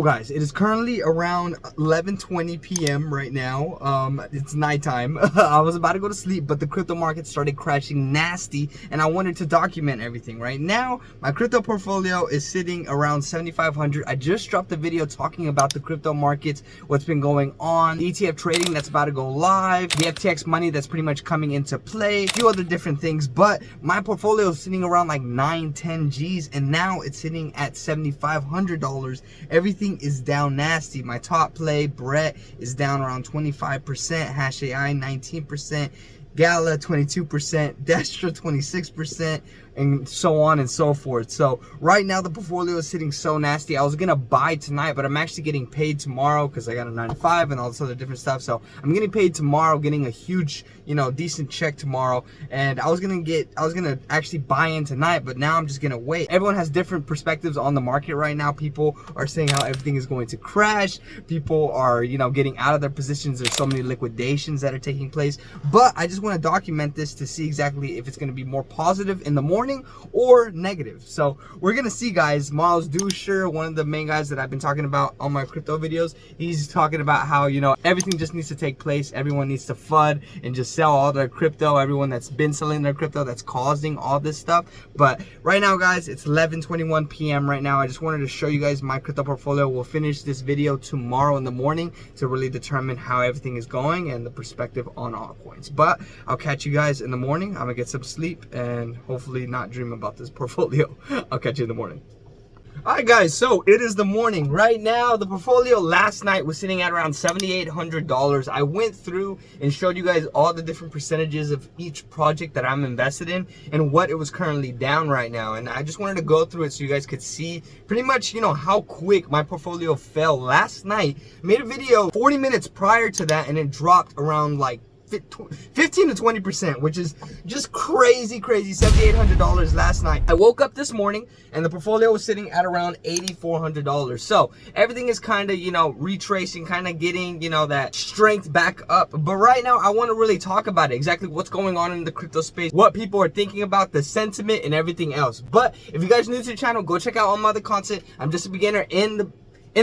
Guys, it is currently around 11:20 p.m. right now. It's nighttime. I was about to go to sleep, but the crypto market started crashing nasty, and I wanted to document everything. Right now, my crypto portfolio is sitting around 7,500. I just dropped a video talking about the crypto markets, what's been going on, the ETF trading that's about to go live, the FTX money that's pretty much coming into play, a few other different things. But my portfolio is sitting around like 9-10 G's, and now it's sitting at $7,500. Everything is down nasty. My top play, Brett, is down around 25%, Hash AI 19%, Gala 22%, Destra 26%, and so on and so forth. So right now the portfolio is sitting so nasty. I was gonna buy tonight, but I'm actually getting paid tomorrow because I got a 9-to-5 and all this other different stuff. So I'm getting paid tomorrow, getting a huge, decent check tomorrow. And I was gonna actually buy in tonight, but now I'm just gonna wait. Everyone has different perspectives on the market right now. People are saying how everything is going to crash. People are, getting out of their positions. There's so many liquidations that are taking place. But I just want to document this to see exactly if it's going to be more positive in the morning or negative. So we're gonna see, guys. Miles Dusher, one of the main guys that I've been talking about on my crypto videos, he's talking about how everything just needs to take place. Everyone needs to FUD and just sell all their crypto. Everyone that's been selling their crypto, that's causing all this stuff. But right now, guys, it's 11:21 p.m. right now. I just wanted to show you guys my crypto portfolio. We'll finish this video tomorrow in the morning to really determine how everything is going and the perspective on altcoins. But I'll catch you guys in the morning. I'm gonna get some sleep and hopefully not dream about this portfolio. I'll catch you in the morning. Alright, guys, so it is the morning. Right now, the portfolio last night was sitting at around $7,800. I went through and showed you guys all the different percentages of each project that I'm invested in and what it was currently down right now. And I just wanted to go through it so you guys could see pretty much, how quick my portfolio fell last night. I made a video 40 minutes prior to that and it dropped around like 15 to 20%, which is just crazy. $7,800 last night. I woke up this morning and the portfolio was sitting at around $8,400. So everything is kind of, retracing, kind of getting, that strength back up. But right now, I want to really talk about it, exactly what's going on in the crypto space, what people are thinking about, the sentiment, and everything else. But if you guys are new to the channel, go check out all my other content. I'm just a beginner in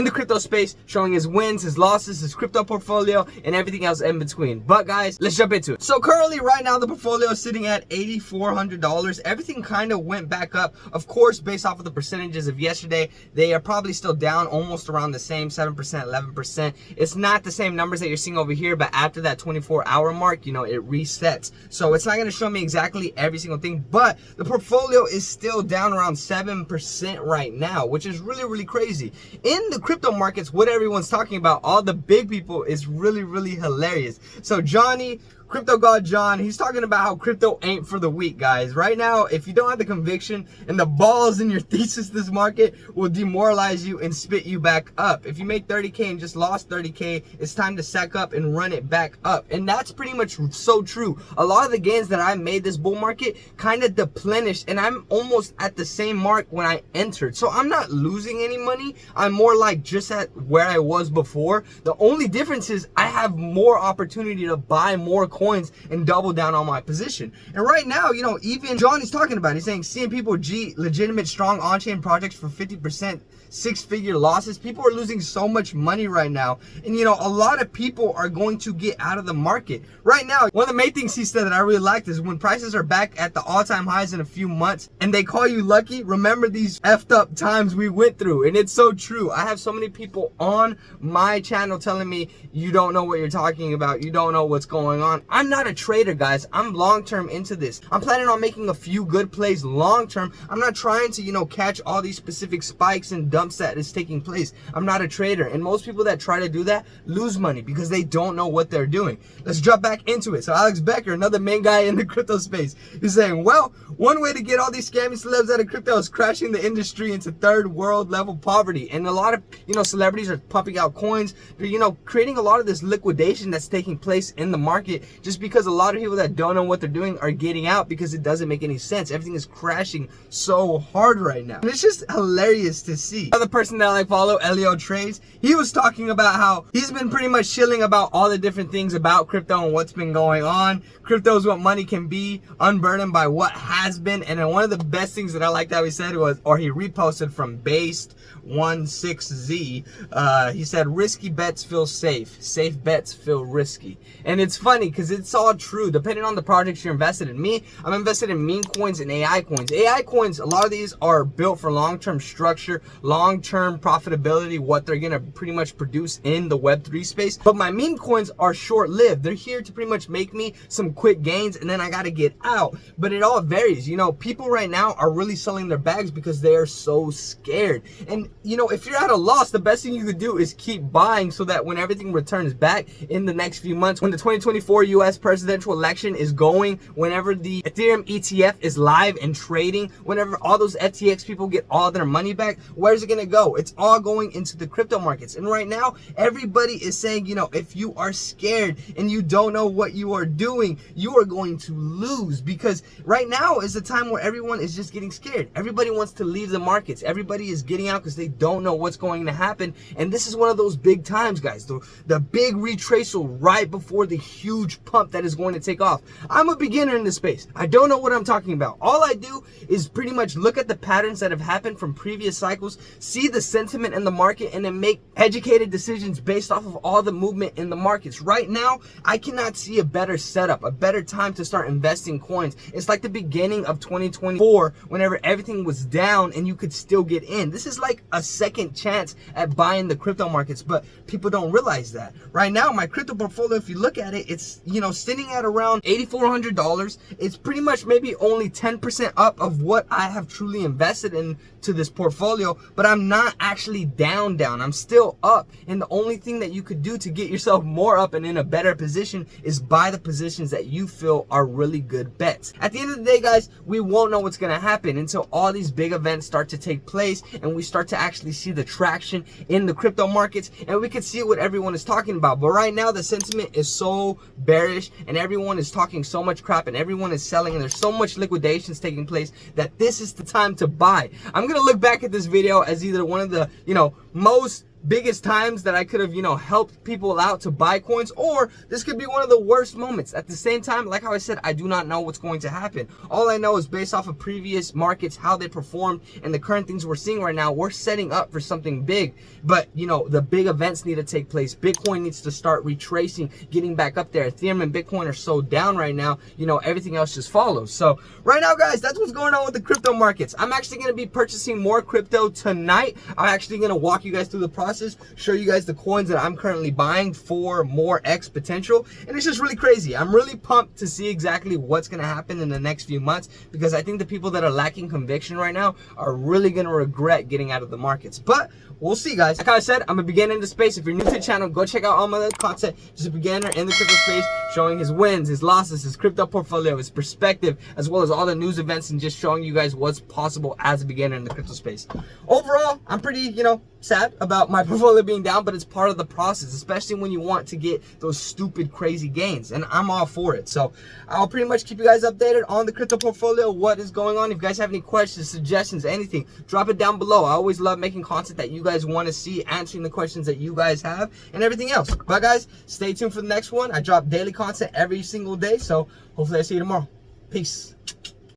the crypto space, showing his wins, his losses, his crypto portfolio, and everything else in between. But guys, let's jump into it. So currently, right now, the portfolio is sitting at $8,400. Everything kind of went back up. Of course, based off of the percentages of yesterday, they are probably still down almost around the same 7%, 11%. It's not the same numbers that you're seeing over here, but after that 24-hour mark, it resets. So it's not going to show me exactly every single thing, but the portfolio is still down around 7% right now, which is really crazy. In the crypto markets, what everyone's talking about, all the big people, is really hilarious. So Johnny, Crypto God John, he's talking about how crypto ain't for the weak, guys. Right now, if you don't have the conviction and the balls in your thesis, this market will demoralize you and spit you back up. If you make 30K and just lost 30K, it's time to sack up and run it back up. And that's pretty much so true. A lot of the gains that I made this bull market kind of deplenished, and I'm almost at the same mark when I entered. So I'm not losing any money. I'm more like just at where I was before. The only difference is I have more opportunity to buy more coins and double down on my position. And right now, even Johnny's talking about it. He's saying seeing people legitimate strong on-chain projects for 50% six-figure losses. People are losing so much money right now, and a lot of people are going to get out of the market right now. One of the main things he said that I really liked is when prices are back at the all-time highs in a few months and they call you lucky, remember these effed up times we went through. And it's so true. I have so many people on my channel telling me, you don't know what you're talking about, you don't know what's going on. I'm not a trader, guys. I'm long-term into this. I'm planning on making a few good plays long-term. I'm not trying to catch all these specific spikes and dumps that is taking place. I'm not a trader, and most people that try to do that lose money because they don't know what they're doing. Let's drop back into it. So Alex Becker, another main guy in the crypto space, is saying, well, one way to get all these scammy celebs out of crypto is crashing the industry into third world level poverty. And a lot of celebrities are pumping out coins. They're creating a lot of this liquidation that's taking place in the market just because a lot of people that don't know what they're doing are getting out because it doesn't make any sense. Everything is crashing so hard right now, and it's just hilarious to see. Another person that I follow, Elio Trades, he was talking about how he's been pretty much chilling about all the different things about crypto and what's been going on. Crypto is what money can be, unburdened by what has been. And then one of the best things that I liked how he said was, or he reposted from Based, 16Z. He said, risky bets feel safe. Safe bets feel risky. And it's funny because it's all true depending on the projects you're invested in. Me, I'm invested in meme coins and AI coins. AI coins, a lot of these are built for long-term structure, long-term profitability, what they're going to pretty much produce in the Web3 space. But my meme coins are short-lived. They're here to pretty much make me some quick gains and then I got to get out. But it all varies. You know, people right now are really selling their bags because they are so scared. And you know, if you're at a loss, the best thing you could do is keep buying so that when everything returns back in the next few months, when the 2024 US presidential election is going, whenever the Ethereum ETF is live and trading, whenever all those FTX people get all their money back, where's it going to go? It's all going into the crypto markets. And right now, everybody is saying, you know, if you are scared and you don't know what you are doing, you are going to lose, because right now is the time where everyone is just getting scared. Everybody wants to leave the markets. Everybody is getting out because they don't know what's going to happen. And this is one of those big times, guys. The big retraceal right before the huge pump that is going to take off. I'm a beginner in this space. I don't know what I'm talking about. All I do is pretty much look at the patterns that have happened from previous cycles, see the sentiment in the market, and then make educated decisions based off of all the movement in the markets. Right now, I cannot see a better setup, a better time to start investing coins. It's like the beginning of 2024, whenever everything was down and you could still get in. This is like a second chance at buying the crypto markets, but people don't realize that. Right now, my crypto portfolio, if you look at it, it's, you know, sitting at around $8,400. It's pretty much maybe only 10% up of what I have truly invested into this portfolio, but I'm not actually down. I'm still up. And the only thing that you could do to get yourself more up and in a better position is buy the positions that you feel are really good bets. At the end of the day, guys, we won't know what's going to happen until all these big events start to take place and we start to actually see the traction in the crypto markets and we can see what everyone is talking about. But right now, the sentiment is so bearish and everyone is talking so much crap and everyone is selling and there's so much liquidations taking place that this is the time to buy. I'm going to look back at this video as either one of the, you know, most biggest times that I could have, you know, helped people out to buy coins, or this could be one of the worst moments. At the same time, like how I said, I do not know what's going to happen. All I know is based off of previous markets, how they performed, and the current things we're seeing right now, we're setting up for something big. But, you know, the big events need to take place. Bitcoin needs to start retracing, getting back up there. Ethereum and Bitcoin are so down right now, you know, everything else just follows. So right now, guys, that's what's going on with the crypto markets. I'm actually going to be purchasing more crypto tonight. I'm actually going to walk you guys through the process, show you guys the coins that I'm currently buying for more X potential, and it's just really crazy. I'm really pumped to see exactly what's going to happen in the next few months, because I think the people that are lacking conviction right now are really going to regret getting out of the markets. But we'll see, guys. Like I said, I'm a beginner in the space. If you're new to the channel, go check out all my other content. Just a beginner in the crypto space, showing his wins, his losses, his crypto portfolio, his perspective, as well as all the news events, and just showing you guys what's possible as a beginner in the crypto space. Overall, I'm pretty, you know, sad about my portfolio being down, but it's part of the process, especially when you want to get those stupid, crazy gains, and I'm all for it. So I'll pretty much keep you guys updated on the crypto portfolio, what is going on. If you guys have any questions, suggestions, anything, drop it down below. I always love making content that you guys want to see, answering the questions that you guys have, and everything else. But guys, stay tuned for the next one. I drop daily content every single day, so hopefully I see you tomorrow. Peace.